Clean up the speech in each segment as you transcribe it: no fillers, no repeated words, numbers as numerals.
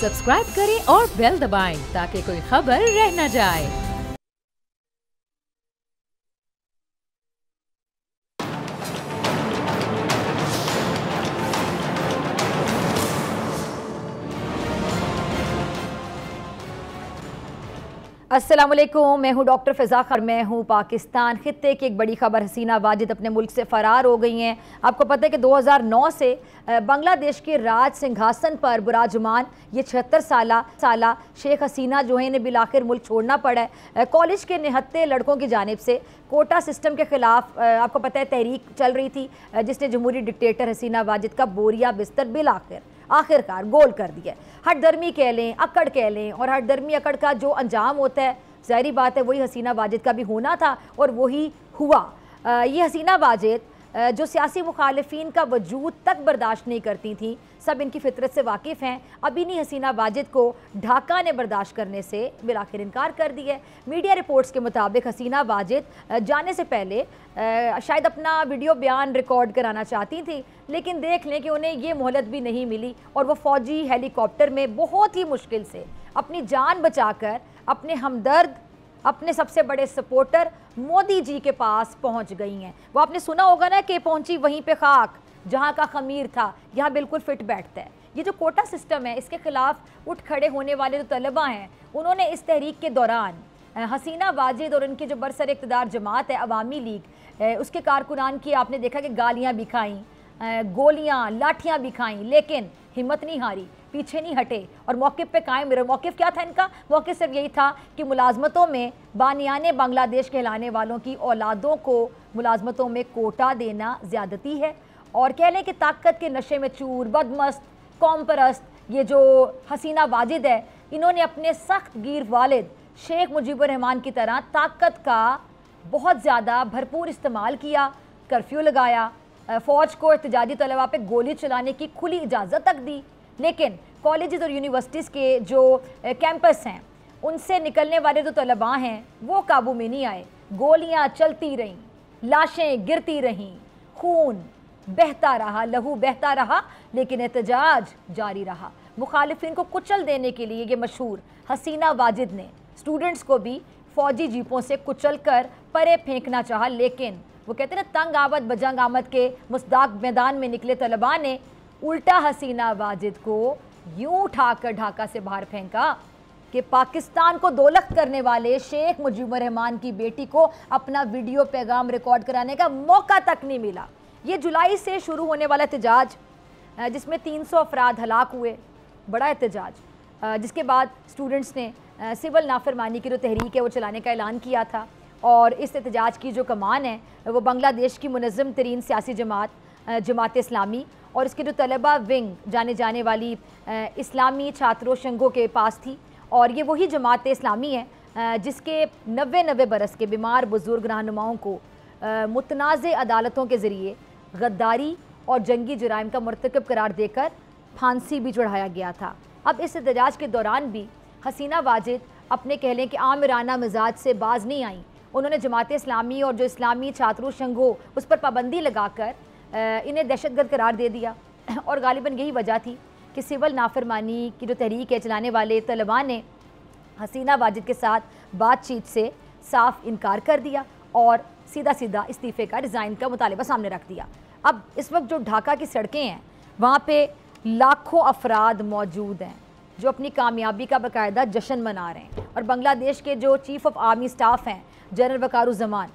Subscribe करें और bell दबाएं ताकि कोई खबर रह न जाए। अस्सलामुअलैकुम, मैं हूँ डॉक्टर फ़िज़ा खर। मैं हूँ पाकिस्तान खित्ते की एक बड़ी खबर। हसीना वाजिद अपने मुल्क से फ़रार हो गई हैं। आपको पता है कि 2009 से बांग्लादेश के राज सिंहासन पर बुराजुमान ये 76 साला शेख हसीना जो है इन्हें बिलाखिर मुल्क छोड़ना पड़ा है। कॉलेज के निहत्ते लड़कों की जानिब से कोटा सिस्टम के ख़िलाफ़ आपको पता है तहरीक चल रही थी, जिसने जमहूरी डिक्टेटर हसीना वाजिद का बोरिया बिस्तर आखिरकार गोल कर दिया। हट दर्मी कह लें, अकड़ कह लें, और हट दर्मी अकड़ का जो अंजाम होता है ज़ाहिरी बात है वही हसीना वाजिद का भी होना था और वही हुआ। ये हसीना वाजिद जो सियासी मुखालिफिन का वजूद तक बर्दाश्त नहीं करती थी, सब इनकी फितरत से वाकिफ़ हैं। अब इन्हीं हसीना वाजिद को ढाका ने बर्दाश्त करने से बिलाखिर इनकार कर दिया। मीडिया रिपोर्ट्स के मुताबिक हसीना वाजिद जाने से पहले शायद अपना वीडियो बयान रिकॉर्ड कराना चाहती थी, लेकिन देख लें कि उन्हें ये मोहलत भी नहीं मिली और वो फ़ौजी हेलीकॉप्टर में बहुत ही मुश्किल से अपनी जान बचाकर अपने हमदर्द, अपने सबसे बड़े सपोर्टर मोदी जी के पास पहुंच गई हैं। वो आपने सुना होगा ना कि पहुंची वहीं पे खाक जहां का खमीर था, यहाँ बिल्कुल फिट बैठता है। ये जो कोटा सिस्टम है इसके खिलाफ उठ खड़े होने वाले जो तलबा हैं, उन्होंने इस तहरीक के दौरान हसीना वाजिद और उनकी जो बरसर इक़्तिदार जमात है अवामी लीग, उसके कारकुनान की आपने देखा कि गालियाँ भी खाईं, गोलियाँ लाठियाँ भी खाईं, लेकिन हिम्मत नहीं हारी, पीछे नहीं हटे और मौक़िफ़ पे कायम रहे। मौक़िफ़ क्या था इनका? मौक़िफ़ सिर्फ यही था कि मुलाजमतों में बानियाने बांग्लादेश कहलाने वालों की औलादों को मुलाजमतों में कोटा देना ज़्यादती है, और कह लें कि ताकत के नशे में चूर, बदमस्त, कौम परस्त ये जो हसीना वाजिद है, इन्होंने अपने सख्त गिर वालिद शेख मुजीबुर रहमान की तरह ताकत का बहुत ज़्यादा भरपूर इस्तेमाल किया, कर्फ्यू लगाया, फ़ौज को एहतजाजी तलबा पे गोली चलाने की खुली इजाज़त तक दी। लेकिन कॉलेजेस और यूनिवर्सिटीज़ के जो कैंपस हैं उनसे निकलने वाले जो तलबा हैं वो काबू में नहीं आए। गोलियां चलती रहीं, लाशें गिरती रहीं, खून बहता रहा, लहू बहता रहा, लेकिन एहतजाज जारी रहा। मुखालिफिन को कुचल देने के लिए ये मशहूर हसीना वाजिद ने स्टूडेंट्स को भी फ़ौजी जीपों से कुचल कर परे फेंकना चाहा, लेकिन वो कहते हैं ना, तंग आवत बजंग आमद के मुस्ताक मैदान में निकले तलबा ने उल्टा हसीना वाजिद को यूं उठाकर ढाका से बाहर फेंका कि पाकिस्तान को दोलख करने वाले शेख मुजीबुर रहमान की बेटी को अपना वीडियो पैगाम रिकॉर्ड कराने का मौका तक नहीं मिला। ये जुलाई से शुरू होने वाला एहतजाज, जिसमें 300 अफराद हलाक हुए, बड़ा एहतजाज, जिसके बाद स्टूडेंट्स ने सिविल नाफरमानी की जो तहरीक है वो चलाने का ऐलान किया था। और इस एहतजाज की जो कमान है वो बांग्लादेश की मुनज़्ज़म तरीन सियासी जमात इस्लामी और इसके जो तलबा विंग जाने जाने वाली इस्लामी छात्रों शंगों के पास थी। और ये वही जमात इस्लामी है जिसके 90 बरस के बीमार बुज़ुर्ग रहनुमाओं को मुतनाज़ अदालतों के ज़रिए गद्दारी और जंगी जराइम का मर्तकब करार देकर फांसी भी चढ़ाया गया था। अब इस एहतजाज के दौरान भी हसीना वाजिद अपने कह लें कि आमिराना मिजाज से बाज नहीं आई। उन्होंने जमात इस्लामी और जो इस्लामी छात्रों शंगो उस पर पाबंदी लगाकर इन्हें दहशतगर्द करार दे दिया। और गालिबन यही वजह थी कि सिविल नाफरमानी की जो तहरीक है चलाने वाले तलबा ने हसीना वाजिद के साथ बातचीत से साफ इनकार कर दिया और सीधा इस्तीफ़े का, रिज़ाइन का मुतालिबा सामने रख दिया। अब इस वक्त जो ढाका की सड़कें हैं वहाँ पे लाखों अफराद मौजूद हैं जो अपनी कामयाबी का बाकायदा जश्न मना रहे हैं। और बांग्लादेश के जो चीफ़ ऑफ आर्मी स्टाफ हैं जनरल वकारुज़्ज़मान,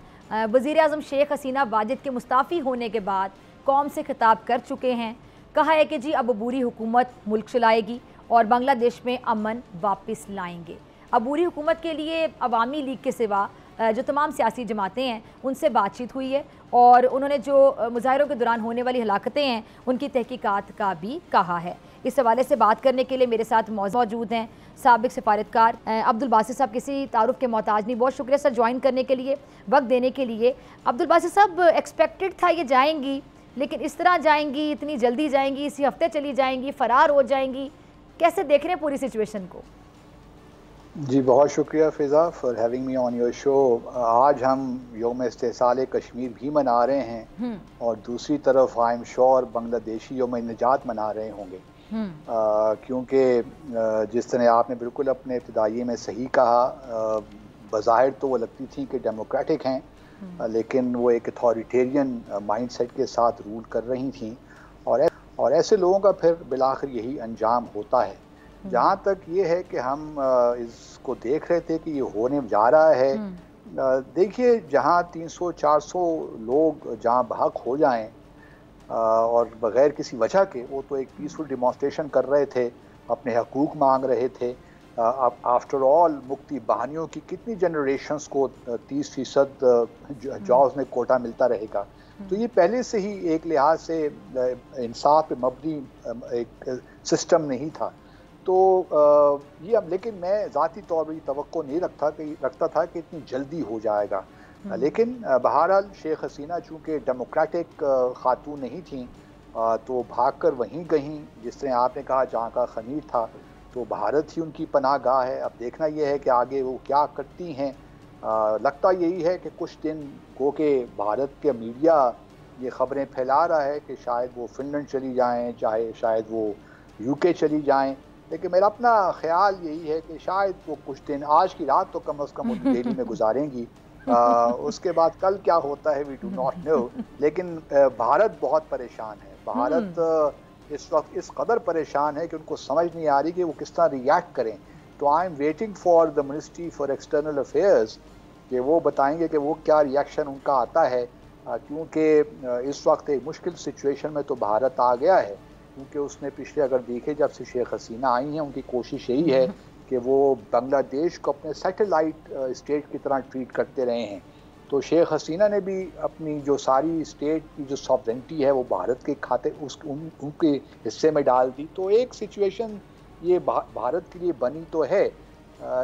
वज़ीर आज़म शेख हसीना वाजिद के मुस्ताफ़ी होने के बाद कौम से खिताब कर चुके हैं। कहा है कि जी अब अबूरी हुकूमत मुल्क चलाएगी और बांग्लादेश में अमन वापस लाएंगे। अबूरी हुकूमत के लिए अवामी लीग के सिवा जो तमाम सियासी जमातें हैं उनसे बातचीत हुई है और उन्होंने जो मुजाहिरों के दौरान होने वाली हलाकतें हैं उनकी तहकीकात का भी कहा है। इस हवाले से बात करने के लिए मेरे साथ मौजूद हैं साबिक सिफारतकार अब्दुल बासित साहब। किसी तारुफ के मोहताज नहीं, बहुत शुक्रिया सर ज्वाइन करने के लिए, वक्त देने के लिए। अब्दुल बासित साहब, एक्सपेक्टेड था ये जाएंगी, लेकिन इस तरह जाएंगी, इतनी जल्दी जाएंगी, इसी हफ्ते चली जाएंगी, फ़रार हो जाएंगी, कैसे देख रहे हैं पूरी सिचुएशन को? जी बहुत शुक्रिया Fiza for having me on your show. आज हम योम इस्तेसाल कश्मीर भी मना रहे हैं और दूसरी तरफ आई एम श्योर बांग्लादेशी योम निजात मना रहे होंगे, क्योंकि जिस तरह आपने बिल्कुल अपने इब्तिदाई में सही कहा, बज़ाहिर तो वो लगती थी कि डेमोक्रेटिक हैं, लेकिन वो एक अथॉरिटेरियन माइंडसेट के साथ रूल कर रही थी, और ऐसे लोगों का फिर बिलाखिर यही अंजाम होता है। जहाँ तक ये है कि हम इसको देख रहे थे कि ये होने जा रहा है, देखिए जहाँ 300-400 लोग जहाँ बहक हो जाएं और बग़ैर किसी वजह के, वो तो एक पीसफुल डिमॉन्स्ट्रेशन कर रहे थे, अपने हकूक़ मांग रहे थे। अब आफ्टर ऑल मुक्ति बहानियों की कितनी जनरेशन्स को 30% जॉब्स में कोटा मिलता रहेगा, तो ये पहले से ही एक लिहाज से इंसाफ पे मबनी एक सिस्टम नहीं था। तो ये अब, लेकिन मैं ज़ाती तौर पर तवक्को नहीं रखता था कि इतनी जल्दी हो जाएगा। लेकिन बहरहाल शेख हसीना चूँकि डेमोक्रेटिक खातून नहीं थी, तो भागकर वहीं गईं, जिस तरह आपने कहा जहाँ का खमीर था, तो भारत ही उनकी पनाह गाह है। अब देखना यह है कि आगे वो क्या करती हैं। लगता यही है कि कुछ दिन गो के भारत के मीडिया ये ख़बरें फैला रहा है कि शायद वो फिनलैंड चली जाएं, चाहे शायद वो यूके चली जाएं, लेकिन मेरा अपना ख्याल यही है कि शायद वो कुछ दिन, आज की रात तो कम अज़ कम वो दिल्ली में गुजारेंगी। उसके बाद कल क्या होता है वी डू नॉट नो, लेकिन भारत बहुत परेशान है। भारत इस वक्त इस कदर परेशान है कि उनको समझ नहीं आ रही कि वो किस तरह रिएक्ट करें। तो I am waiting for the ministry for external affairs कि वो बताएंगे कि वो क्या रिएक्शन उनका आता है, क्योंकि इस वक्त एक मुश्किल सिचुएशन में तो भारत आ गया है, क्योंकि उसने पिछले, अगर देखे जब से शेख हसीना आई हैं, उनकी कोशिश यही है कि वो बांग्लादेश को अपने सैटेलाइट स्टेट की तरह ट्रीट करते रहे हैं। तो शेख हसीना ने भी अपनी जो सारी स्टेट की जो सॉवरेंटी है वो भारत के खाते उनके हिस्से में डाल दी। तो एक सिचुएशन ये भारत के लिए बनी तो है,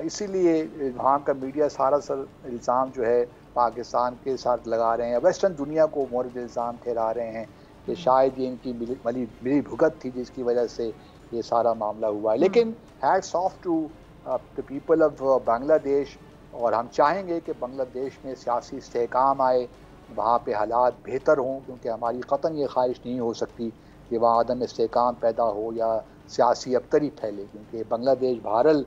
इसीलिए वहाँ का मीडिया सारा सर इल्ज़ाम जो है पाकिस्तान के साथ लगा रहे हैं, वेस्टर्न दुनिया को मोरद इल्ज़ाम ठहरा रहे हैं कि शायद ये इनकी मिली भुगत थी जिसकी वजह से ये सारा मामला हुआ है। लेकिन hats off to the people of Bangladesh, और हम चाहेंगे कि बांग्लादेश में सियासी इस्तेहकाम आए, वहाँ पे हालात बेहतर हों, क्योंकि हमारी क़तन ये ख्वाहिश नहीं हो सकती कि वहाँ अदम इस्तेहकाम पैदा हो या सियासी अबतरी फैले, क्योंकि बांग्लादेश बहरहाल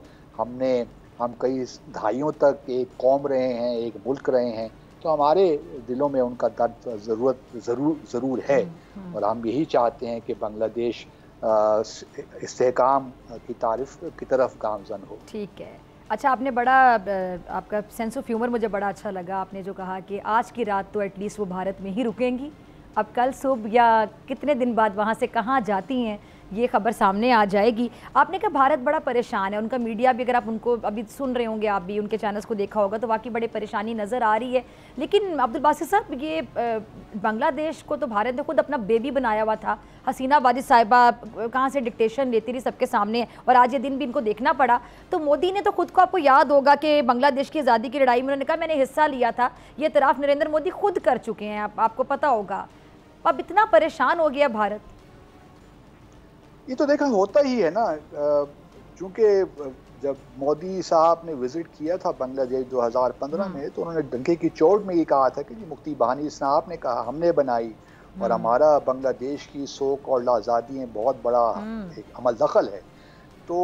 हम कई दहाइयों तक एक कौम रहे हैं, एक मुल्क रहे हैं, तो हमारे दिलों में उनका दर्द ज़रूर है, और हम यही चाहते हैं कि बांग्लादेश इस्तेहकाम की तारीफ की तरफ गामज़न हो। ठीक है, अच्छा, आपने बड़ा आपका सेंस ऑफ ह्यूमर मुझे बड़ा अच्छा लगा। आपने जो कहा कि आज की रात तो एटलीस्ट वो भारत में ही रुकेंगी, अब कल सुबह या कितने दिन बाद वहाँ से कहाँ जाती हैं ये खबर सामने आ जाएगी। आपने कहा भारत बड़ा परेशान है, उनका मीडिया भी, अगर आप उनको अभी सुन रहे होंगे, आप भी उनके चैनल्स को देखा होगा, तो वाकई बड़ी परेशानी नज़र आ रही है। लेकिन अब्दुल बासित साहब, ये बांग्लादेश को तो भारत ने खुद अपना बेबी बनाया हुआ था। हसीना वाजिद साहिबा कहाँ से डिक्टेशन लेती रही सबके सामने, और आज ये दिन भी इनको देखना पड़ा। तो मोदी ने तो खुद को, आपको याद होगा कि बांग्लादेश की आज़ादी की लड़ाई में उन्होंने कहा मैंने हिस्सा लिया था, ये इतराफ़ नरेंद्र मोदी खुद कर चुके हैं, आपको पता होगा। अब इतना परेशान हो गया भारत। ये तो देखा होता ही है ना, चूँकि जब मोदी साहब ने विज़िट किया था बांग्लादेश 2015 में, तो उन्होंने डंके की चोट में ये कहा था कि जी मुक्ति बहानी साहब ने कहा, हमने बनाई, और हमारा बांग्लादेश की सोक और आज़ादी में बहुत बड़ा एक अमल दखल है। तो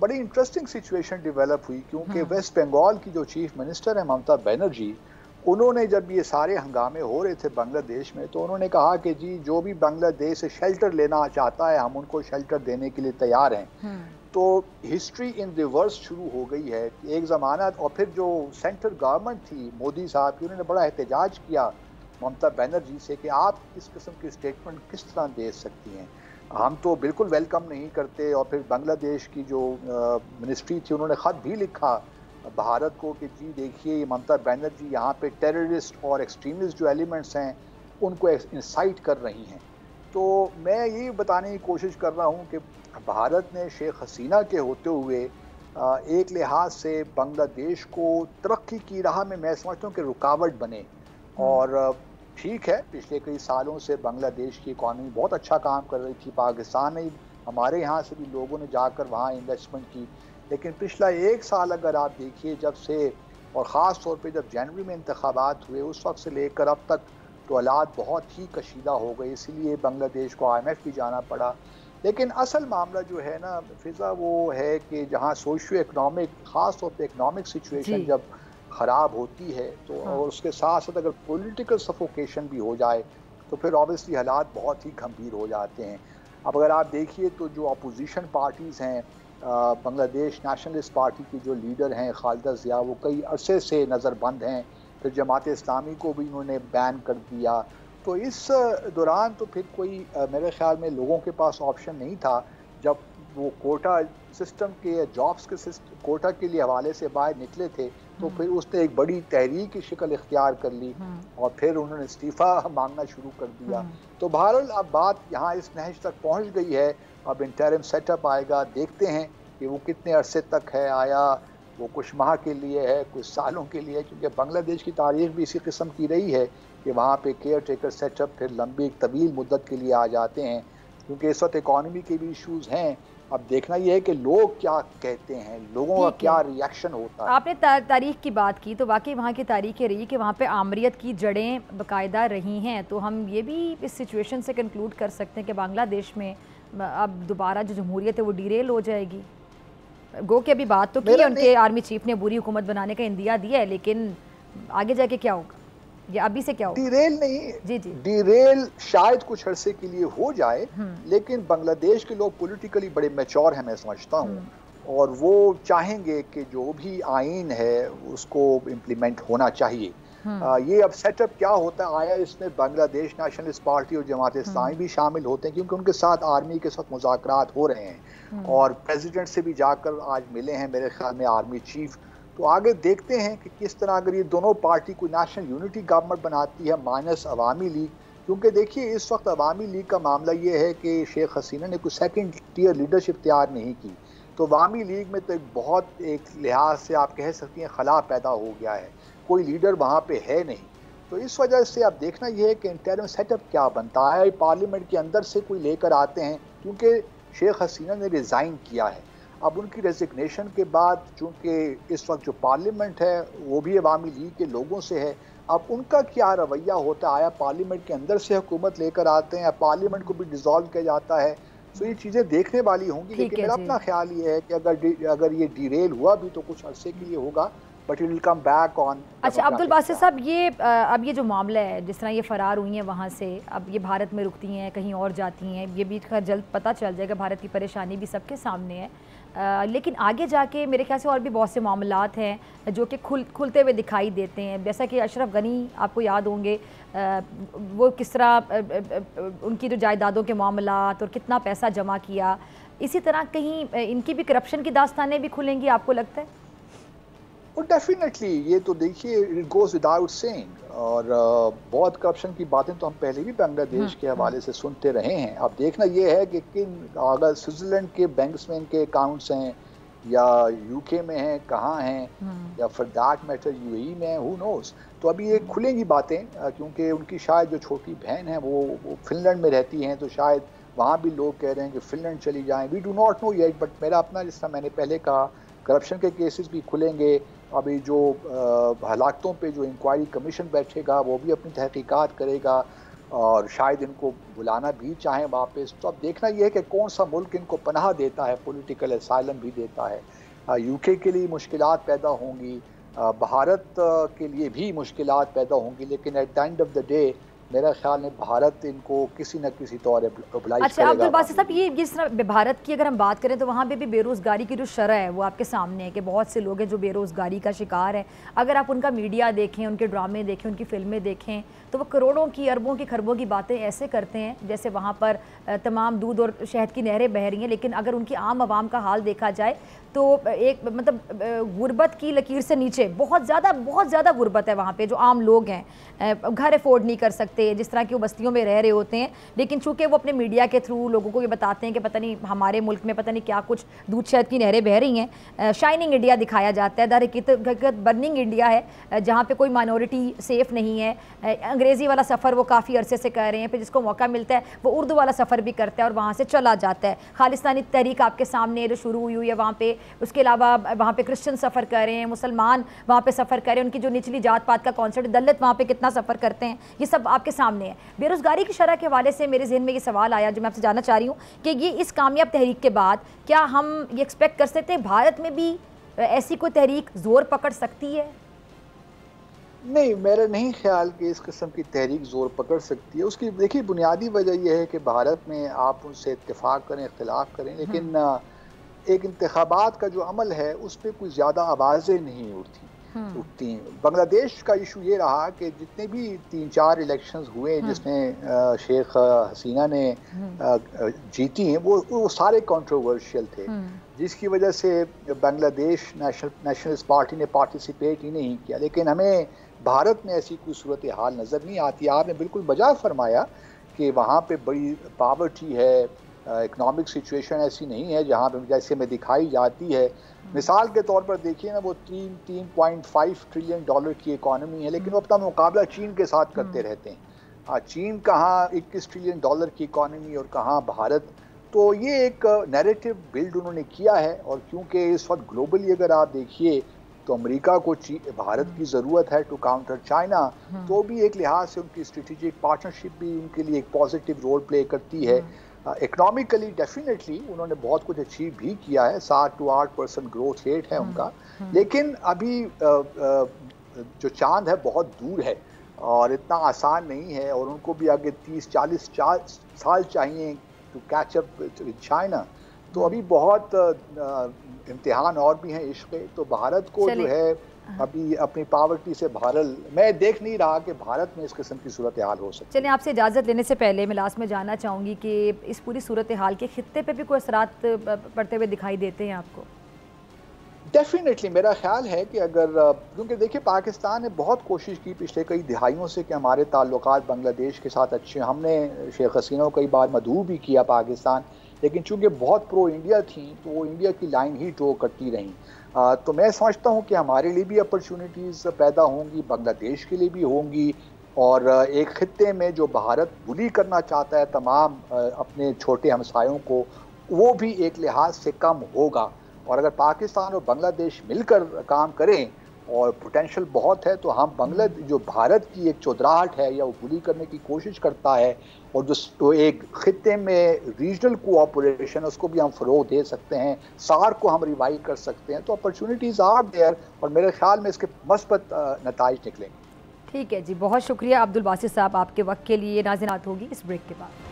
बड़ी इंटरेस्टिंग सिचुएशन डेवलप हुई, क्योंकि वेस्ट बंगाल की जो चीफ मिनिस्टर है ममता बनर्जी, उन्होंने जब ये सारे हंगामे हो रहे थे बांग्लादेश में, तो उन्होंने कहा कि जी जो भी बांग्लादेश से शेल्टर लेना चाहता है हम उनको शेल्टर देने के लिए तैयार हैं। तो हिस्ट्री इन रिवर्स शुरू हो गई है। एक ज़माना, और फिर जो सेंट्रल गवर्नमेंट थी मोदी साहब की, उन्होंने बड़ा एहतजाज किया ममता बनर्जी से कि आप इस किस्म की स्टेटमेंट किस तरह दे सकती हैं, हम तो बिल्कुल वेलकम नहीं करते। और फिर बांग्लादेश की जो मिनिस्ट्री थी, उन्होंने ख़त भी लिखा भारत को कि जी देखिए ममता बनर्जी यहाँ पे टेररिस्ट और एक्सट्रीमिस्ट जो एलिमेंट्स हैं उनको इंसाइट कर रही हैं। तो मैं ये बताने की कोशिश कर रहा हूँ कि भारत ने शेख हसीना के होते हुए एक लिहाज से बांग्लादेश को तरक्की की राह में, मैं समझता हूँ कि रुकावट बने। और ठीक है, पिछले कई सालों से बांग्लादेश की इकॉनमी बहुत अच्छा काम कर रही थी, पाकिस्तान ने, हमारे यहाँ से भी लोगों ने जाकर वहाँ इन्वेस्टमेंट की, लेकिन पिछला एक साल अगर आप देखिए, जब से, और ख़ास तौर पे जब जनवरी में इंतखाबात हुए उस वक्त से लेकर अब तक, तो हालात बहुत ही कशीदा हो गए। इसीलिए बांग्लादेश को IMF भी जाना पड़ा। लेकिन असल मामला जो है ना फिजा, वो है कि जहाँ सोशियो इकनॉमिक, ख़ास तौर पे इकनॉमिक सिचुएशन जब ख़राब होती है तो हाँ। और उसके साथ साथ अगर पॉलिटिकल सफोकेशन भी हो जाए तो फिर ऑब्वियसली हालात बहुत ही गंभीर हो जाते हैं। अब अगर आप देखिए तो जो अपोजिशन पार्टीज़ हैं, बांग्लादेश नेशनलिस्ट पार्टी के जो लीडर हैं खालिदा ज़िया, वो कई अरसे से नज़रबंद हैं। फिर जमात इस्लामी को भी इन्होंने बैन कर दिया। तो इस दौरान तो फिर कोई मेरे ख्याल में लोगों के पास ऑप्शन नहीं था। जब वो कोटा सिस्टम के, जॉब्स के कोटा के लिए हवाले से बाहर निकले थे तो फिर उसने एक बड़ी तहरीक की शक्ल इख्तियार कर ली और फिर उन्होंने इस्तीफ़ा मांगना शुरू कर दिया। तो बहरहाल अब बात यहाँ इस नहज तक पहुँच गई है। अब इंटरिम सेटअप आएगा, देखते हैं कि वो कितने अरसे तक है, आया वो कुछ माह के लिए है, कुछ सालों के लिए, क्योंकि बांग्लादेश की तारीख भी इसी किस्म की रही है कि वहाँ पे केयर टेकर सेटअप फिर लंबी एक तवील मुद्दत के लिए आ जाते हैं, क्योंकि इस वक्त इकॉनमी के भी इश्यूज़ हैं। अब देखना यह है कि लोग क्या कहते हैं, लोगों का क्या रिएक्शन होता है। आपने तारीख की बात की तो वाकई वहाँ की तारीख ये रही कि वहाँ पे आमरीत की जड़ें बाकायदा रही हैं। तो हम ये भी इस सिचुएशन से कंक्लूड कर सकते हैं कि बांग्लादेश में अब दोबारा जो जमहूरियत है वो डिरेल हो जाएगी। गो के अभी बात तो की है, उनके आर्मी चीफ ने बुरी हुकूमत बनाने का इंदिया दिया है, लेकिन आगे जाके क्या होगा, ये अभी से क्या होगा? डिरेल नहीं, जी डिरेल शायद कुछ अरसे के लिए हो जाए, लेकिन बांग्लादेश के लोग पॉलिटिकली बड़े मैच्योर हैं मैं समझता हूँ, और वो चाहेंगे कि जो भी आइन है उसको इम्प्लीमेंट होना चाहिए। ये अब सेटअप क्या होता है, आया इसमें बांग्लादेश नेशनलिस्ट पार्टी और जमात इस्लामी भी शामिल होते हैं, क्योंकि उनके साथ आर्मी के साथ मुज़ाकरात हो रहे हैं और प्रेसिडेंट से भी जाकर आज मिले हैं मेरे ख्याल में आर्मी चीफ। तो आगे देखते हैं कि किस तरह अगर ये दोनों पार्टी कोई नेशनल यूनिटी गवर्नमेंट बनाती है माइनस अवामी लीग, क्योंकि देखिए इस वक्त अवामी लीग का मामला ये है कि शेख हसीना ने कोई सेकंड टियर लीडरशिप तैयार नहीं की, तो अवामी लीग में तो एक बहुत एक लिहाज से आप कह सकती हैं खला पैदा हो गया है, कोई लीडर वहाँ पे है नहीं। तो इस वजह से अब देखना यह है कि इंटरिम सेटअप क्या बनता है, पार्लियामेंट के अंदर से कोई लेकर आते हैं, क्योंकि शेख हसीना ने रिज़ाइन किया है। अब उनकी रेजिग्नेशन के बाद चूँकि इस वक्त जो पार्लियामेंट है वो भी अवामी लीग के लोगों से है, अब उनका क्या रवैया होता है, आया पार्लियामेंट के अंदर से हुकूमत लेकर आते हैं या पार्लियामेंट को भी डिसॉल्व किया जाता है। तो ये चीज़ें देखने वाली होंगी, लेकिन मेरा अपना ख्याल ये है कि अगर ये डिरेल हुआ भी तो कुछ अरसे के लिए होगा, but it will come back on. अच्छा अब्दुल बासित साहब, ये अब ये जो मामला है, जिस तरह ये फ़रार हुई हैं वहाँ से, अब ये भारत में रुकती हैं, कहीं और जाती हैं, ये भी खैर जल्द पता चल जाएगा, भारत की परेशानी भी सबके सामने है। लेकिन आगे जाके मेरे ख्याल से और भी बहुत से मामलात हैं जो कि खुलते हुए दिखाई देते हैं, जैसा कि अशरफ गनी आपको याद होंगे, वो किस तरह उनकी जो जायदादों के मामलात और कितना पैसा जमा किया, इसी तरह कहीं इनकी भी करप्शन की दास्तानें भी खुलेंगी, आपको लगता है? डेफिनेटली, ये तो देखिए इट गोज विदाउट सेइंग, और बहुत करप्शन की बातें तो हम पहले भी बांग्लादेश के हवाले से सुनते रहे हैं। अब देखना ये है कि किन, अगर स्विट्जरलैंड के बैंक्स में इनके अकाउंट्स हैं या यूके में हैं, कहाँ हैं, या फॉर दैट मैटर यूएई में, हु नोज। तो अभी ये खुलेंगी बातें, क्योंकि उनकी शायद जो छोटी बहन है वो फिनलैंड में रहती हैं, तो शायद वहाँ भी लोग कह रहे हैं कि फिनलैंड चली जाएँ। We do not know yet, but मेरा अपना, जिस तरह मैंने पहले कहा, करप्शन के केसेस भी खुलेंगे। अभी जो हलाकतों पे जो इंक्वायरी कमीशन बैठेगा वो भी अपनी तहकीकात करेगा और शायद इनको बुलाना भी चाहें वापस। तो अब देखना यह है कि कौन सा मुल्क इनको पनाह देता है, पॉलिटिकल असाइलम भी देता है। यूके के लिए मुश्किलात पैदा होंगी, भारत के लिए भी मुश्किलात पैदा होंगी, लेकिन at the end of the day मेरा ख्याल में भारत इनको किसी न किसी तौर ऑब्लाइज अच्छा करेगा। अब्दुल बासित साहब, ये जिस तरह भारत की अगर हम बात करें तो वहाँ पे भी बेरोज़गारी की जो शरह है वो आपके सामने है कि बहुत से लोग हैं जो बेरोज़गारी का शिकार है। अगर आप उनका मीडिया देखें, उनके ड्रामे देखें, उनकी फिल्में देखें, तो वो करोड़ों की, अरबों की, खरबों की बातें ऐसे करते हैं जैसे वहाँ पर तमाम दूध और शहद की नहरें बह रही हैं, लेकिन अगर उनकी आम आवाम का हाल देखा जाए तो एक मतलब गुर्बत की लकीर से नीचे बहुत ज़्यादा गुर्बत है वहाँ पे। जो आम लोग हैं घर अफोर्ड नहीं कर सकते, जिस तरह की वो बस्तियों में रह रहे होते हैं, लेकिन चूँकि वो अपने मीडिया के थ्रू लोगों को ये बताते हैं कि पता नहीं हमारे मुल्क में पता नहीं क्या कुछ दूध शहद की नहरें बह रही हैं। शाइनिंग इंडिया दिखाया जाता है, दर हकीकत बर्निंग इंडिया है जहाँ पर कोई माइनॉरिटी सेफ़ नहीं है। अंग्रेज़ी वाला सफ़र वो काफ़ी अरसे से कर रहे हैं, फिर जिसको मौका मिलता है वो उर्दू वाला सफ़र भी करता है और वहाँ से चला जाता है। खालिस्तानी तहरीक आपके सामने जो शुरू हुई है वहाँ पे, उसके अलावा वहाँ पे क्रिश्चियन सफ़र कर रहे हैं, मुसलमान वहाँ पे सफ़र कर रहे हैं, उनकी जो निचली जात पात का कॉन्सेप्ट, दलित वहाँ पे कितना सफ़र करते हैं, ये सब आपके आपके सामने है। बेरोज़गारी की शरह के हवाले से मेरे जहन में ये सवाल आया जो मैं आपसे जानना चाह रही हूँ कि ये इस कामयाब तहरीक के बाद क्या हम ये एक्सपेक्ट कर सकते हैं भारत में भी ऐसी कोई तहरीक ज़ोर पकड़ सकती है? नहीं, मेरा नहीं ख्याल कि इस किस्म की तहरीक ज़ोर पकड़ सकती है। उसकी देखिए बुनियादी वजह यह है कि भारत में आप उनसे इत्तेफाक करें, इख्तिलाफ करें, लेकिन एक इंतखाबात का जो अमल है उस पर कुछ ज़्यादा आवाज़ें नहीं उठती। बांग्लादेश का इशू ये रहा कि जितने भी 3-4 इलेक्शंस हुए जिसमें शेख हसीना ने जीती हैं वो सारे कंट्रोवर्शियल थे, जिसकी वजह से बांग्लादेश नेशनलिस्ट पार्टी ने पार्टिसिपेट ही नहीं किया। लेकिन हमें भारत में ऐसी कोई सूरत हाल नज़र नहीं आती। आपने बिल्कुल बजा फरमाया कि वहाँ पे बड़ी पावर्टी है, इकोनॉमिक सिचुएशन ऐसी नहीं है जहाँ पे जैसे में दिखाई जाती है। मिसाल के तौर पर देखिए ना, वो 3.5 ट्रिलियन डॉलर की इकॉनमी है, लेकिन वो अपना मुकाबला चीन के साथ करते रहते हैं। चीन कहाँ 21 ट्रिलियन डॉलर की इकॉनमी और कहाँ भारत। तो ये एक नैरेटिव बिल्ड उन्होंने किया है, और क्योंकि इस वक्त ग्लोबली अगर आप देखिए तो अमेरिका को भारत की ज़रूरत है टू काउंटर चाइना, तो भी एक लिहाज से उनकी स्ट्रेटेजिक पार्टनरशिप भी उनके लिए एक पॉजिटिव रोल प्ले करती है। इकोनॉमिकली डेफिनेटली उन्होंने बहुत कुछ अचीव भी किया है, 7 to 8% ग्रोथ रेट है उनका, लेकिन अभी जो चांद है बहुत दूर है और इतना आसान नहीं है, और उनको भी आगे 30-40 साल चाहिए to catch up with China. तो अभी बहुत इम्तिहान और भी हैं इश्क। तो भारत को जो है अभी अपनी पावर्टी से भारल मैं देख नहीं रहा कि भारत में इस किस्म की सूरत हाल हो सकती है। चलिए, आपसे इजाज़त लेने से पहले मैं लास्ट में जानना चाहूँगी कि इस पूरी सूरत हाल के खित्ते पे भी कोई असरात पड़ते हुए दिखाई देते हैं आपको? डेफिनेटली मेरा ख्याल है कि अगर, क्योंकि देखिए पाकिस्तान ने बहुत कोशिश की पिछले कई दिहाइयों से कि हमारे ताल्लुकात बांग्लादेश के साथ अच्छे, हमने शेख हसीना को कई बार मदऊ भी किया पाकिस्तान, लेकिन चूंकि बहुत प्रो इंडिया थी तो वो इंडिया की लाइन ही ड्रॉ करती रहीं। तो मैं समझता हूँ कि हमारे लिए भी अपॉर्चुनिटीज़ पैदा होंगी, बांग्लादेश के लिए भी होंगी, और एक खित्ते में जो भारत बुली करना चाहता है तमाम अपने छोटे हमसायों को, वो भी एक लिहाज से कम होगा। और अगर पाकिस्तान और बांग्लादेश मिलकर काम करें, और पोटेंशियल बहुत है, तो हम जो भारत की एक चौधराहट है या वो बुली करने की कोशिश करता है, और जो एक खित्ते में रीजनल कोऑपरेशन उसको भी हम फ़रोग़ दे सकते हैं, सार्क को हम रिवाइव कर सकते हैं। तो अपॉर्चुनिटीज़ आर देयर, और मेरे ख्याल में इसके मस्बत नताइज निकलेंगे। ठीक है जी, बहुत शुक्रिया अब्दुल बासित साहब आपके वक्त के लिए। नाज़रीन होगी इस ब्रेक के बाद।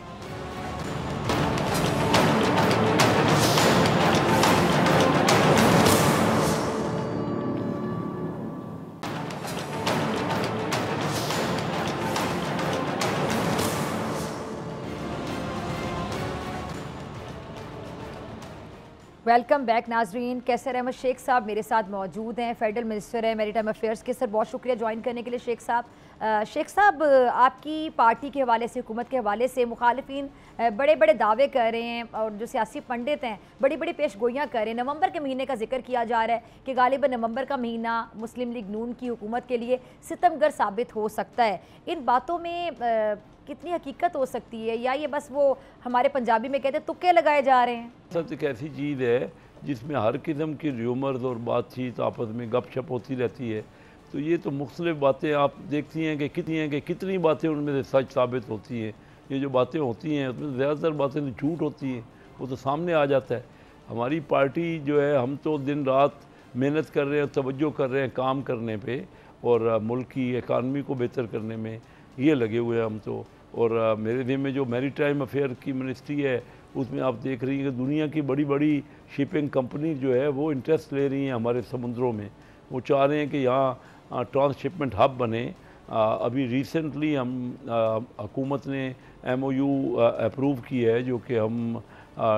वेलकम बैक नाजरीन। कैसर अहमद शेख साहब मेरे साथ मौजूद हैं, फेडरल मिनिस्टर हैं मैरीटाइम अफेयर्स के। सर बहुत शुक्रिया ज्वाइन करने के लिए शेख साहब। शेख साहब, आपकी पार्टी के हवाले से, हुकूमत के हवाले से मुखालिफिन बड़े बड़े दावे कर रहे हैं, और जो सियासी पंडित हैं बड़ी बड़ी पेशगोइयाँ कर रहे हैं। नवंबर के महीने का जिक्र किया जा रहा है कि गालिबन नवंबर का महीना मुस्लिम लीग नून की हुकूमत के लिए सितमगर साबित हो सकता है। इन बातों में कितनी हकीकत हो सकती है, या ये बस वो हमारे पंजाबी में कहते हैं तुक्के लगाए जा रहे हैं? सच एक ऐसी चीज़ है जिसमें हर किस्म की र्यूमर्स और बातचीत आपस में गपशप होती रहती है। तो ये तो मुख्तलिफ बातें आप देखती हैं कि कितनी बातें उनमें से सच साबित होती हैं। ये जो बातें होती हैं उसमें ज़्यादातर बातें तो झूठ होती हैं, वो तो सामने आ जाता है। हमारी पार्टी जो है, हम तो दिन रात मेहनत कर रहे हैं, तवज्जो कर रहे हैं काम करने पे, और मुल्क की इकानमी को बेहतर करने में ये लगे हुए हैं हम तो। और मेरे दिन में जो मैरीटाइम अफेयर की मिनिस्ट्री है, उसमें आप देख रही हैं कि दुनिया की बड़ी बड़ी शिपिंग कंपनी जो है वो इंटरेस्ट ले रही हैं हमारे समुद्रों में। वो चाह रहे हैं कि यहाँ ट्रांसशिपमेंट हब बने। अभी रिसेंटली हम हुकूमत ने MOU अप्रूव की है, जो कि हम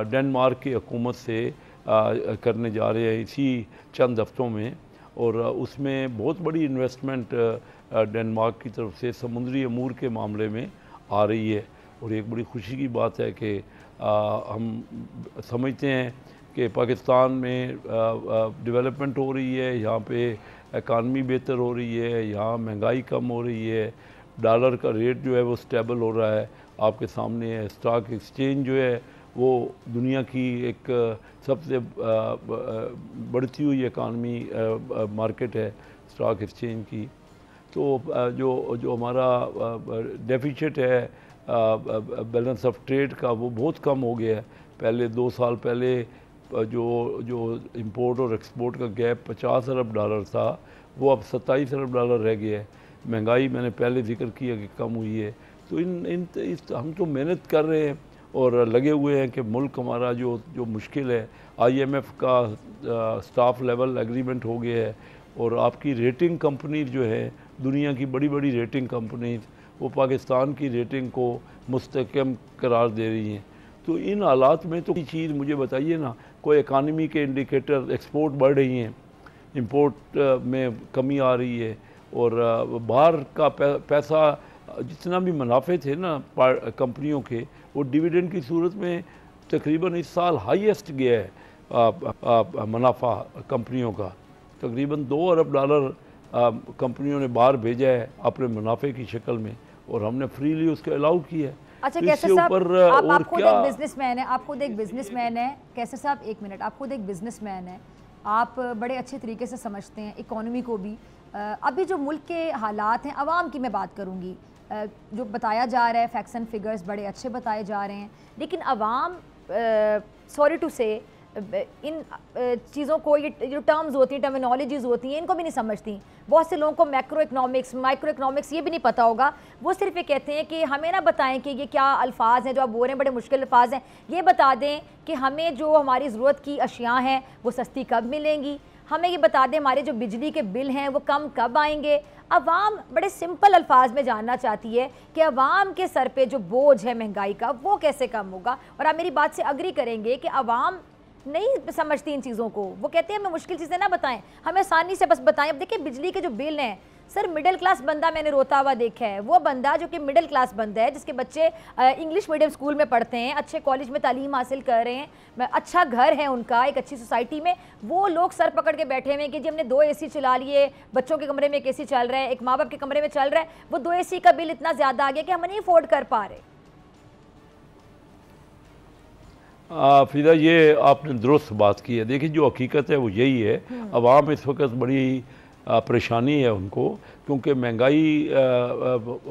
डेनमार्क की हुकूमत से करने जा रहे हैं इसी चंद हफ्तों में। और उसमें बहुत बड़ी इन्वेस्टमेंट डेनमार्क की तरफ से समुद्री अमूर के मामले में आ रही है। और एक बड़ी खुशी की बात है कि हम समझते हैं कि पाकिस्तान में डेवलपमेंट हो रही है, यहाँ पे इकानमी बेहतर हो रही है, यहाँ महंगाई कम हो रही है, डॉलर का रेट जो है वो स्टेबल हो रहा है, आपके सामने है। स्टॉक एक्सचेंज जो है वो दुनिया की एक सबसे बढ़ती हुई इकानमी मार्केट है स्टॉक एक्सचेंज की। तो जो हमारा डेफिसिट है बैलेंस ऑफ ट्रेड का, वो बहुत कम हो गया है। पहले 2 साल पहले जो इंपोर्ट और एक्सपोर्ट का गैप 50 अरब डॉलर था, वो अब 27 अरब डॉलर रह गया है। महंगाई मैंने पहले जिक्र किया कि कम हुई है। तो हम तो मेहनत कर रहे हैं और लगे हुए हैं कि मुल्क हमारा जो मुश्किल है, IMF का स्टाफ लेवल एग्रीमेंट हो गया है और आपकी रेटिंग कंपनी जो है, दुनिया की बड़ी बड़ी रेटिंग कंपनीज, वो पाकिस्तान की रेटिंग को मुस्तहकम करार दे रही हैं। तो इन हालात में तो चीज़ मुझे बताइए ना, कोई इकानमी के इंडिकेटर, एक्सपोर्ट बढ़ रही हैं, इंपोर्ट में कमी आ रही है और बाहर का पैसा जितना भी मुनाफे थे ना कंपनियों के, वो डिविडेंड की सूरत में तकरीबन इस साल हाईएस्ट गया है मुनाफा कंपनियों का। तकरीबन 2 अरब डॉलर कंपनियों ने बाहर भेजा है अपने मुनाफे की शक्ल में और हमने फ्रीली उसको अलाउ किया है। अच्छा तो कैसर साहब, आप खुद क्या एक बिजनेसमैन है, आप खुद एक बिजनेसमैन है कैसर साहब, एक मिनट, आप खुद एक बिजनेसमैन है, आप बड़े अच्छे तरीके से समझते हैं इकोनॉमी को भी। अभी जो मुल्क के हालात हैं, आवाम की मैं बात करूँगी, जो बताया जा रहा है, फैक्ट्स एंड फिगर्स बड़े अच्छे बताए जा रहे हैं, लेकिन आवाम सॉरी टू से इन चीज़ों को, ये जो टर्म्स होती हैं, टर्मिनोलॉजीज़ होती हैं, इनको भी नहीं समझती। बहुत से लोगों को मैक्रो इकनॉमिक्स, माइक्रो इकनॉमिक्स ये भी नहीं पता होगा। वो सिर्फ ये कहते हैं कि हमें ना बताएं कि ये क्या अल्फाज हैं जो आप बोल रहे हैं, बड़े मुश्किल अल्फाज हैं, ये बता दें कि हमें जो हमारी ज़रूरत की अशिया हैं वो सस्ती कब मिलेंगी, हमें ये बता दें हमारे जो बिजली के बिल हैं वो कम कब आएंगे। अवाम बड़े सिंपल अल्फाज में जानना चाहती है कि अवाम के सर पे जो बोझ है महंगाई का, वो कैसे कम होगा। और आप मेरी बात से अग्री करेंगे कि अवाम नहीं समझती इन चीज़ों को। वो कहते हैं हमें मुश्किल चीज़ें ना बताएं, हमें आसानी से बस बताएं। अब देखिए बिजली के जो बिल हैं सर, मिडिल क्लास बंदा मैंने रोता हुआ देखा है, वो बंदा जो कि मिडिल क्लास बंदा है, जिसके बच्चे इंग्लिश मीडियम स्कूल में पढ़ते हैं, अच्छे कॉलेज में तालीम हासिल कर रहे हैं, अच्छा घर है उनका, एक अच्छी सोसाइटी में, वो लोग सर पकड़ के बैठे हुए हैं कि जी हमने 2 AC चला लिए, बच्चों के कमरे में एक AC चल रहा है, एक माँ बाप के कमरे में चल रहा है, वो 2 AC का बिल इतना ज़्यादा आ गया कि हम नहीं अफोर्ड कर पा रहे। फिदा, ये आपने दुरुस्त बात की है। देखिए जो हकीकत है वो यही है, अवाम इस वक्त बड़ी परेशानी है उनको, क्योंकि महंगाई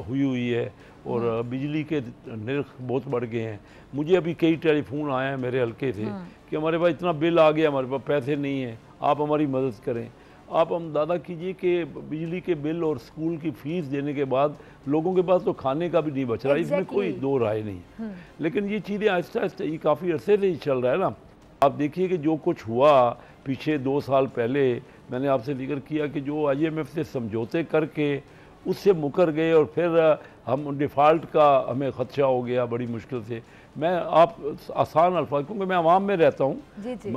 हुई है और बिजली के नर्ख बहुत बढ़ गए हैं। मुझे अभी कई टेलीफोन आए हैं मेरे हल्के से कि हमारे पास इतना बिल आ गया, हमारे पास पैसे नहीं हैं, आप हमारी मदद करें। आप अंदाज़ा कीजिए कि बिजली के बिल और स्कूल की फ़ीस देने के बाद लोगों के पास तो खाने का भी नहीं बच रहा है, इसमें कोई दो राय नहीं है। लेकिन ये चीज़ें आहिस्ता आहिस्ता, ये काफ़ी अरसे से ही चल रहा है ना। आप देखिए कि जो कुछ हुआ पीछे 2 साल पहले, मैंने आपसे जिक्र किया कि जो IMF से समझौते करके उससे मुकर गए और फिर हम डिफ़ॉल्ट का हमें ख़दशा हो गया बड़ी मुश्किल से। मैं आप आसान अल्फाज, क्योंकि मैं आवाम में रहता हूँ,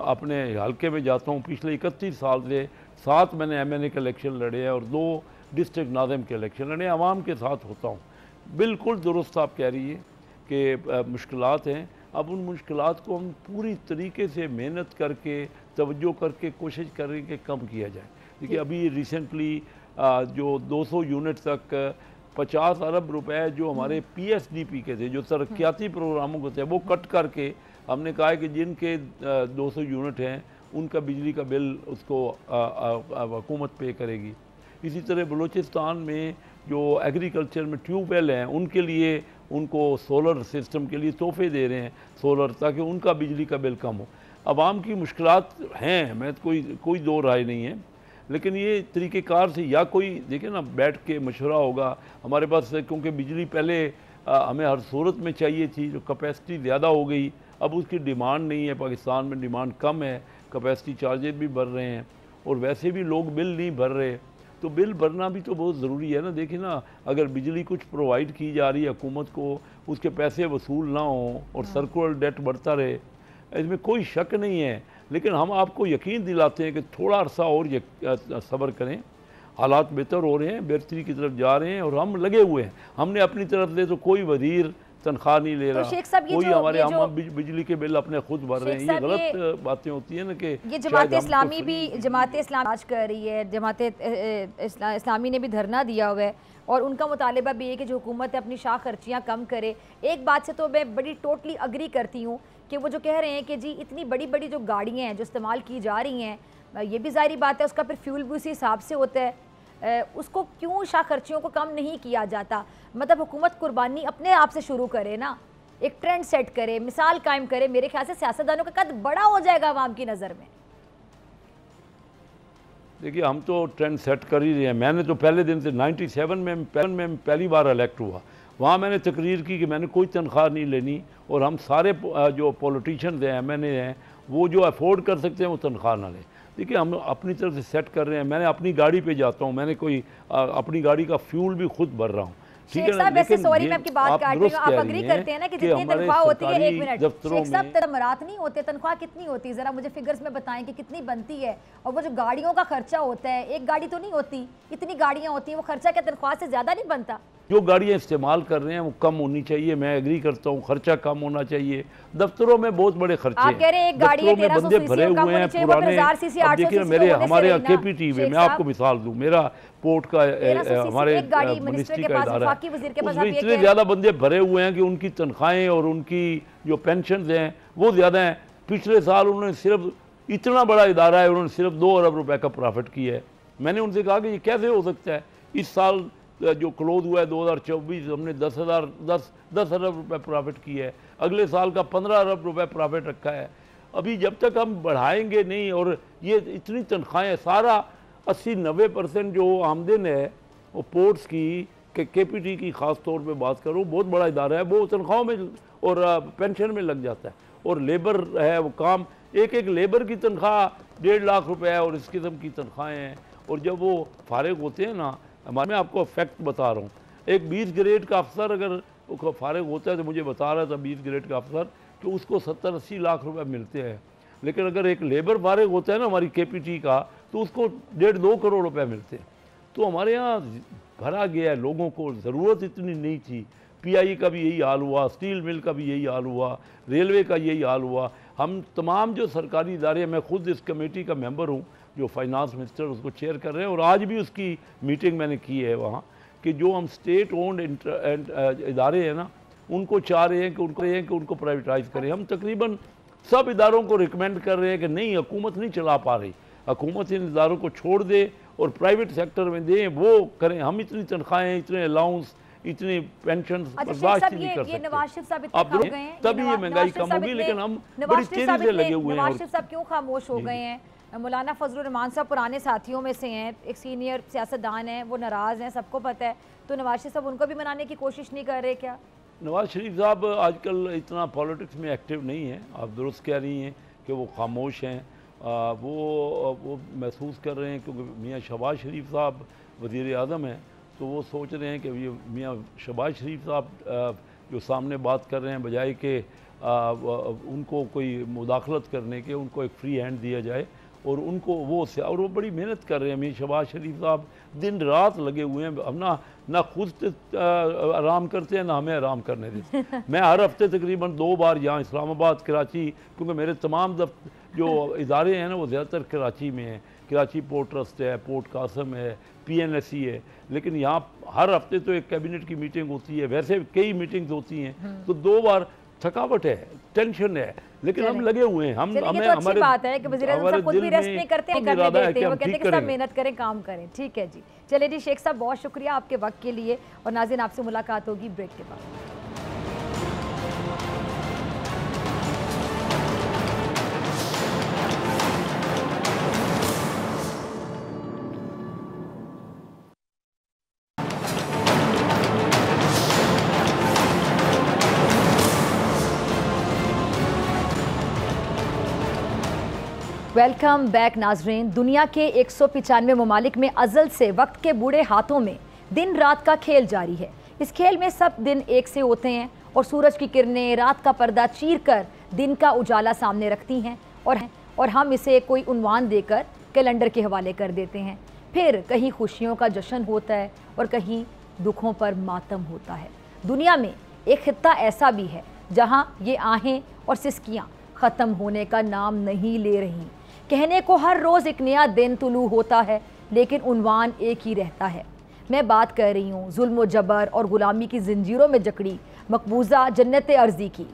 अपने हल्के में जाता हूँ, पिछले 31 साल से 7 मैंने MNA के इलेक्शन लड़े हैं और 2 डिस्ट्रिक्ट नाज़िम के इलेक्शन लड़े, आवाम के साथ होता हूँ। बिल्कुल दुरुस्त आप कह रही है कि मुश्किलात हैं। अब उन मुश्किलात को हम पूरी तरीके से मेहनत करके, तवज्जो करके कोशिश करें कि कम किया जाए। देखिए अभी रिसेंटली जो 200 यूनिट तक 50 अरब रुपए जो हमारे PSDP के थे, जो तरक्याती प्रोग्रामों के थे, वो कट करके हमने कहा है कि जिनके 200 यूनिट हैं उनका बिजली का बिल उसको हुकूमत पे करेगी। इसी तरह बलूचिस्तान में जो एग्रीकल्चर में ट्यूबवेल हैं उनके लिए उनको सोलर सिस्टम के लिए तोहफे दे रहे हैं सोलर, ताकि उनका बिजली का बिल कम हो। आवाम की मुश्किलात हैं, मैं कोई दो राय नहीं है, लेकिन ये तरीक़ेकार से या कोई देखे ना बैठ के मशवरा होगा हमारे पास, क्योंकि बिजली पहले हमें हर सूरत में चाहिए थी, जो कैपेसिटी ज़्यादा हो गई, अब उसकी डिमांड नहीं है। पाकिस्तान में डिमांड कम है, कैपेसिटी चार्जेस भी बढ़ रहे हैं और वैसे भी लोग बिल नहीं भर रहे, तो बिल भरना भी तो बहुत ज़रूरी है ना। देखिए ना, अगर बिजली कुछ प्रोवाइड की जा रही है हुकूमत को, उसके पैसे वसूल ना हो और सर्कुलर डेट बढ़ता रहे, इसमें कोई शक नहीं है। लेकिन हम आपको यकीन दिलाते हैं कि थोड़ा अरसा और सब्र करें, हालात बेहतर हो रहे हैं, बेहतरी की तरफ जा रहे हैं और हम लगे हुए हैं। हमने अपनी तरफ से तो कोई वज़ीर तनख्वाह नहीं ले रहा, कोई हमारे हम बिजली के बिल अपने खुद भर रहे हैं। ये गलत बातें होती है ना कि ये जमात इस्लामी भी, जमात इस्लाम आज कर रही है, जमात इस्लामी ने भी धरना दिया हुआ है और उनका मुतालिबा भी है कि जो हुकूमत है अपनी शाह खर्चियाँ कम करे। एक बात से तो मैं बड़ी टोटली अग्री करती हूँ कि वो जो कह रहे हैं कि जी इतनी बड़ी बड़ी जो गाड़ियाँ हैं जो इस्तेमाल की जा रही हैं, ये भी ज़ाहिर बात है उसका फिर फ्यूल भी उसी हिसाब से होता है। उसको क्यों शाह खर्चियों को कम नहीं किया जाता? मतलब हुकूमत कुर्बानी अपने आप से शुरू करे ना, एक ट्रेंड सेट करे, मिसाल कायम करे। मेरे ख्याल से सियासतदानों का कद बड़ा हो जाएगा आवाम की नज़र में। देखिए, हम तो ट्रेंड सेट कर ही रहे हैं। मैंने तो पहले दिन से 97 में पहली बार इलेक्ट हुआ, वहाँ मैंने तकरीर की कि मैंने कोई तनख्वाह नहीं लेनी और हम सारे जो पॉलिटिशियंस हैं, MNA हैं, वो जो अफोर्ड कर सकते हैं वो तनख्वाह ना लें। देखिए, हम अपनी तरफ से सेट कर रहे हैं। मैंने अपनी गाड़ी पे जाता हूँ, मैंने कोई अपनी गाड़ी का फ्यूल भी खुद भर रहा हूँ, ठीक है ना। वैसे सॉरी मैं आपकी बात काट रही हूं, आप एग्री करते हैं ना कि जितनी तनख्वाह होती है, एक मिनट शेख साहब, तमरात नहीं होते, तनख्वाह कितनी होती है? जरा मुझे फिगर्स में बताएं कि कितनी बनती है। और वो जो गाड़ियों का खर्चा होता है, एक गाड़ी तो नहीं होती, इतनी गाड़ियां होती हैं, वो खर्चा क्या तनख्वाह से ज्यादा नहीं बनता? जो गाड़ियाँ इस्तेमाल कर रहे हैं वो कम होनी चाहिए, मैं एग्री करता हूँ, खर्चा कम होना चाहिए। दफ्तरों में बहुत बड़े खर्चे आप कह रहे हैं एक गाड़ी है 1300 बंदे भरे हुए हैं पुराने। अब देखिए मेरे हमारे यहाँ KPT में, मैं आपको मिसाल दूँ, मेरा पोर्ट का हमारे मिनिस्ट्री का इदारा है, उसमें इतने ज़्यादा बंदे भरे हुए हैं कि उनकी तनख्वाहें और उनकी जो पेंशन हैं वो ज़्यादा हैं। पिछले साल उन्होंने सिर्फ, इतना बड़ा इदारा है, उन्होंने सिर्फ 2 अरब रुपए का प्रॉफिट किया है। मैंने उनसे कहा कि ये कैसे हो सकता है? इस साल जो क्लोज हुआ है 2024, हमने 10 अरब रुपए प्रॉफिट किया है, अगले साल का 15 अरब रुपए प्रॉफिट रखा है। अभी जब तक हम बढ़ाएंगे नहीं, और ये इतनी तनख्वाहें, सारा 80-90% जो आमदन है वो पोर्ट्स की, KPT की ख़ास तौर पे बात करूँ, बहुत बड़ा इदारा है, वो तनख्वाहों में और पेंशन में लग जाता है। और लेबर है, वो काम, एक लेबर की तनख्वाह 1.5 लाख रुपए है और इस किस्म की तनख्वाहें हैं। और जब वो फारिग होते हैं ना, मैं आपको फैक्ट बता रहा हूँ, एक 20 ग्रेड का अफसर अगर फारिग होता है, तो मुझे बता रहा था 20 ग्रेड का अफसर कि उसको 70-80 लाख रुपए मिलते हैं। लेकिन अगर एक लेबर फारिग होता है ना हमारी KPT का, तो उसको 1.5-2 करोड़ रुपए मिलते हैं। तो हमारे यहाँ भरा गया है, लोगों को ज़रूरत इतनी नहीं थी। PI का भी यही हाल हुआ, स्टील मिल का भी यही हाल हुआ, रेलवे का यही हाल हुआ। हम तमाम जो सरकारी इदारे, मैं खुद इस कमेटी का मेंबर हूँ जो फाइनेंस मिनिस्टर उसको चेयर कर रहे हैं, और आज भी उसकी मीटिंग मैंने की है वहाँ, कि जो हम स्टेट ओन्ड इदारे हैं ना, उनको चाह रहे हैं कि उनको प्राइवेटाइज करें। हम तकरीबन सब इदारों को रिकमेंड कर रहे हैं कि नहीं, हुकूमत नहीं चला पा रही, हुकूमत इन इदारों को छोड़ दे और प्राइवेट सेक्टर में दें, वो करें। हम इतनी तनख्वाहें, इतने अलाउंस, इतनी पेंशन बर्दाश्त नहीं कर सकते। अब तभी ये महंगाई कम होगी, लेकिन हम बड़ी तेजी से लगे हुए हैं। नवाज शरीफ साहब क्यों खामोश हो गए हैं? मौलाना फजलुर रहमान साहब पुराने साथियों में से हैं, एक सीनियर सियासतदान हैं, वो नाराज़ हैं, सबको पता है। तो नवाज शरीफ साहब उनको भी मनाने की कोशिश नहीं कर रहे क्या? नवाज शरीफ साहब आजकल इतना पॉलिटिक्स में एक्टिव नहीं है, आप दुरुस्त कह रही हैं कि वो खामोश हैं। वो महसूस कर रहे हैं, क्योंकि मियाँ शहबाज शरीफ साहब वज़ीर आज़म हैं, तो वो सोच रहे हैं कि ये मियाँ शहबाज शरीफ साहब जो सामने बात कर रहे हैं, बजाय कि उनको कोई मुदाखलत करने के, उनको एक फ्री हैंड दिया जाए और उनको और वो बड़ी मेहनत कर रहे हैं। मियाँ शहबाज शरीफ साहब दिन रात लगे हुए हैं, हम ना खुद आराम करते हैं, ना हमें आराम करने देते। मैं हर हफ्ते तकरीबन 2 बार यहाँ इस्लामाबाद, कराची, क्योंकि मेरे तमाम जो इदारे हैं ना वो ज़्यादातर कराची में हैं। कराची पोर्ट ट्रस्ट है, पोर्ट कासम है, PNSE है, लेकिन यहाँ हर हफ्ते तो एक कैबिनेट की मीटिंग होती है, वैसे कई मीटिंग्स होती हैं, तो 2 बार थकावट है, टेंशन है, लेकिन हम लगे हुए हैं। हम हमें तो अच्छी बात है कि वज़ीर-ए-आज़म साहब खुद भी रेस्ट नहीं करते हैं, करने देते हैं, वो कहते हैं कि सब मेहनत करें, काम करें। ठीक है जी, चलिए जी शेख साहब, बहुत शुक्रिया आपके वक्त के लिए। और नाज़रीन, आपसे मुलाकात होगी ब्रेक के बाद। वेलकम बैक नाजरीन। दुनिया के 195 ममालिक में अज़ल से वक्त के बूढ़े हाथों में दिन रात का खेल जारी है। इस खेल में सब दिन एक से होते हैं और सूरज की किरणें रात का पर्दा चीर कर दिन का उजाला सामने रखती हैं और हम इसे कोई उन्वान देकर कैलेंडर के हवाले कर देते हैं। फिर कहीं खुशियों का जश्न होता है और कहीं दुखों पर मातम होता है। दुनिया में एक खित्ता ऐसा भी है जहाँ ये आहें और सिसकियाँ ख़त्म होने का नाम नहीं ले रही। कहने को हर रोज़ एक नया दिन तुलू होता है, लेकिन उन्वान एक ही रहता है। मैं बात कर रही हूँ जुल्म व जबर और ग़ुलामी की ज़ंजीरों में जकड़ी मकबूजा जन्नत अर्ज़ी की।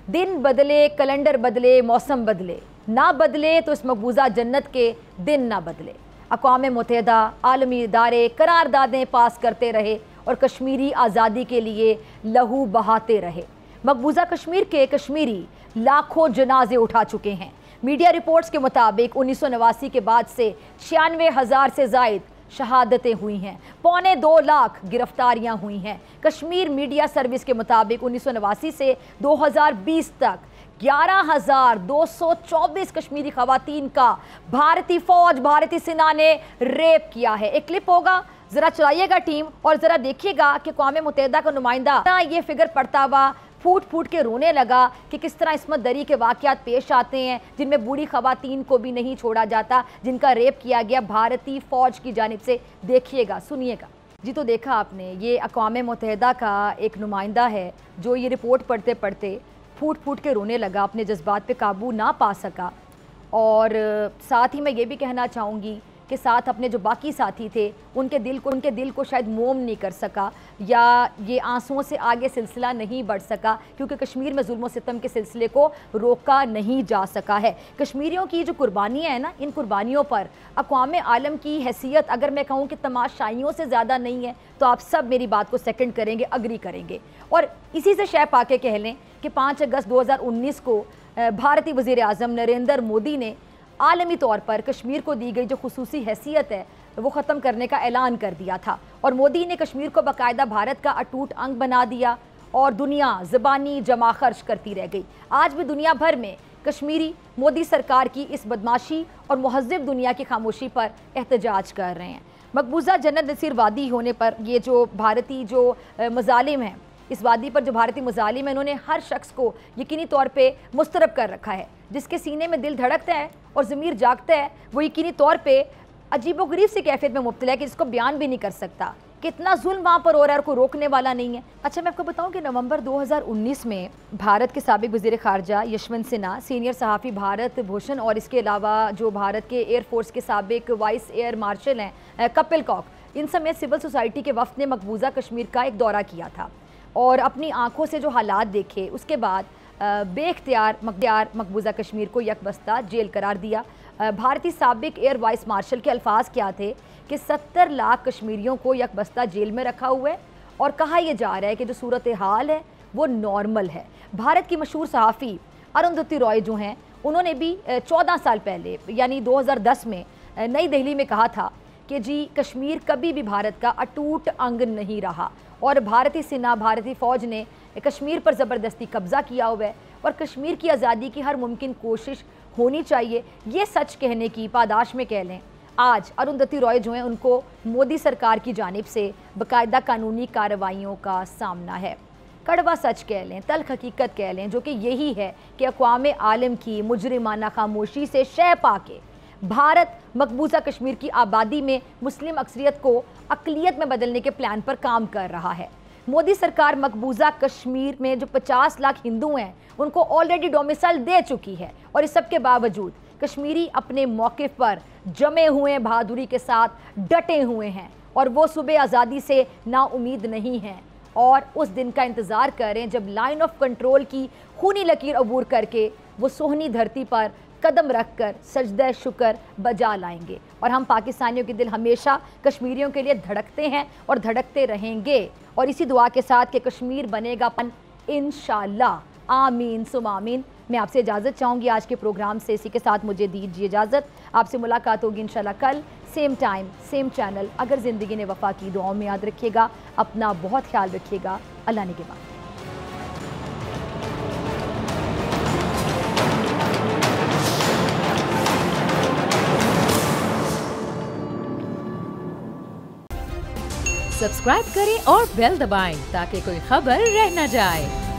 दिन बदले, कैलेंडर बदले, मौसम बदले, ना बदले तो इस मकबूजा जन्नत के दिन ना बदले। अक़वाम मुत्तहिदा, आलमी इदारे करारदादें पास करते रहे और कश्मीरी आज़ादी के लिए लहू बहाते रहे। मकबूजा कश्मीर के कश्मीरी लाखों जनाजे उठा चुके हैं। मीडिया रिपोर्ट्स के मुताबिक 1989 के बाद से 96,000 से ज़ायद शहादतें हुई हैं, 2.25 लाख गिरफ्तारियां हुई हैं। कश्मीर मीडिया सर्विस के मुताबिक 1989 से 2020 तक 11,224 कश्मीरी खवातीन का भारतीय फौज, भारतीय सेना ने रेप किया है। एक क्लिप होगा, जरा चलाइएगा टीम और जरा देखिएगा कि अक़वाम मुत्तहिदा का नुमाइंदा ये फिगर पढ़ता हुआ फूट फूट के रोने लगा कि किस तरह इस्मत दरी के वाक़यात पेश आते हैं, जिनमें बूढ़ी खवातीन को भी नहीं छोड़ा जाता, जिनका रेप किया गया भारतीय फ़ौज की जानिब से। देखिएगा, सुनिएगा। जी, तो देखा आपने, ये अक़वाम मुत्तहिदा का एक नुमाइंदा है जो ये रिपोर्ट पढ़ते पढ़ते फूट फूट के रोने लगा, अपने जज्बात पे काबू ना पा सका। और साथ ही मैं ये भी कहना चाहूँगी के साथ अपने जो बाकी साथी थे उनके दिल को शायद मोम नहीं कर सका, या ये आंसुओं से आगे सिलसिला नहीं बढ़ सका, क्योंकि कश्मीर में जुल्म सितम के सिलसिले को रोका नहीं जा सका है। कश्मीरियों की जो कुर्बानियाँ हैं ना, इन कुर्बानियों पर अक़वाम आलम की हैसियत अगर मैं कहूँ कि तमाशाइयों से ज़्यादा नहीं है तो आप सब मेरी बात को सेकंड करेंगे, अग्री करेंगे। और इसी से शय पाके कह लें कि 5 अगस्त 2019 को भारतीय वज़ीर आज़म नरेंद्र मोदी ने आलमी तौर पर कश्मीर को दी गई जो खुसूसी हैसियत है वो ख़त्म करने का ऐलान कर दिया था, और मोदी ने कश्मीर को बाकायदा भारत का अटूट अंग बना दिया और दुनिया ज़बानी जमा खर्च करती रह गई। आज भी दुनिया भर में कश्मीरी मोदी सरकार की इस बदमाशी और मुहज़्ज़िब दुनिया की खामोशी पर एहतजाज कर रहे हैं। मकबूजा जन्नत नसीर वादी होने पर ये जो भारतीय जो मज़ालिम हैं, इस वादी पर जो भारतीय मुजालिम है, उन्होंने हर शख्स को यकीनी तौर पे मुस्तरब कर रखा है। जिसके सीने में दिल धड़कता है और ज़मीर जागता है वो यकीनी तौर पे अजीबोगरीब सी कैफियत में मुब्तला है कि जिसको बयान भी नहीं कर सकता। कितना जुल्म वहाँ पर हो रहा है और कोई रोकने वाला नहीं है। अच्छा, मैं आपको बताऊँ कि नवंबर 2019 में भारत के साबिक वज़ीर ख़ारजा यशवंत सिन्हा, सीनियर सहाफ़ी भारत भूषण और इसके अलावा जो भारत के एयरफोर्स के साबिक वाइस एयर मार्शल हैं कपिल कॉक, इन समेत सिविल सोसाइटी के वफ़द ने मकबूजा कश्मीर का एक दौरा किया था और अपनी आँखों से जो हालात देखे उसके बाद बेख्तियार मकबूजा कश्मीर को यकबस्ता जेल करार दिया। भारतीय साबिक एयर वाइस मार्शल के अल्फाज क्या थे कि 70 लाख कश्मीरियों को यकबस्ता जेल में रखा हुआ है और कहा यह जा रहा है कि जो सूरत हाल है वो नॉर्मल है। भारत की मशहूर सहाफ़ी अरुंधति रॉय जो हैं, उन्होंने भी 14 साल पहले यानी 2010 में नई दिल्ली में कहा था कि जी कश्मीर कभी भी भारत का अटूट अंग नहीं रहा और भारतीय सेना, भारतीय फ़ौज ने कश्मीर पर ज़बरदस्ती कब्ज़ा किया हुआ है और कश्मीर की आज़ादी की हर मुमकिन कोशिश होनी चाहिए। ये सच कहने की पादाश में कह लें, आज अरुंधति रॉय जो हैं उनको मोदी सरकार की जानिब से बाकायदा कानूनी कार्रवाइयों का सामना है। कड़वा सच कह लें, तल्ख हकीकत कह लें, जो कि यही है कि अक़वाम आलम की मुजरिमाना खामोशी से शय पाके भारत मकबूजा कश्मीर की आबादी में मुस्लिम अक्सरियत को अक़लियत में बदलने के प्लान पर काम कर रहा है। मोदी सरकार मकबूजा कश्मीर में जो 50 लाख हिंदू हैं उनको ऑलरेडी डोमिसाइल दे चुकी है और इस सब के बावजूद कश्मीरी अपने मौक़िफ़ पर जमे हुए बहादुरी के साथ डटे हुए हैं और वो सुबह आज़ादी से नाउमीद नहीं हैं और उस दिन का इंतज़ार करें जब लाइन ऑफ कंट्रोल की खूनी लकीर अबूर करके वो सोहनी धरती पर कदम रख कर सजदा शुक्र बजा लाएंगे। और हम पाकिस्तानियों के दिल हमेशा कश्मीरियों के लिए धड़कते हैं और धड़कते रहेंगे, और इसी दुआ के साथ कि कश्मीर बनेगा पन इंशाअल्लाह। आमीन सुम आमीन। मैं आपसे इजाज़त चाहूँगी आज के प्रोग्राम से। इसी के साथ मुझे दीजिए इजाज़त। आपसे मुलाकात होगी इंशाअल्लाह कल सेम टाइम सेम चैनल। अगर ज़िंदगी ने वफ़ा की, दुआओं में याद रखिएगा, अपना बहुत ख्याल रखिएगा। अल्लाह ने के बाद। सब्सक्राइब करें और बेल दबाएं ताकि कोई खबर रह न जाए।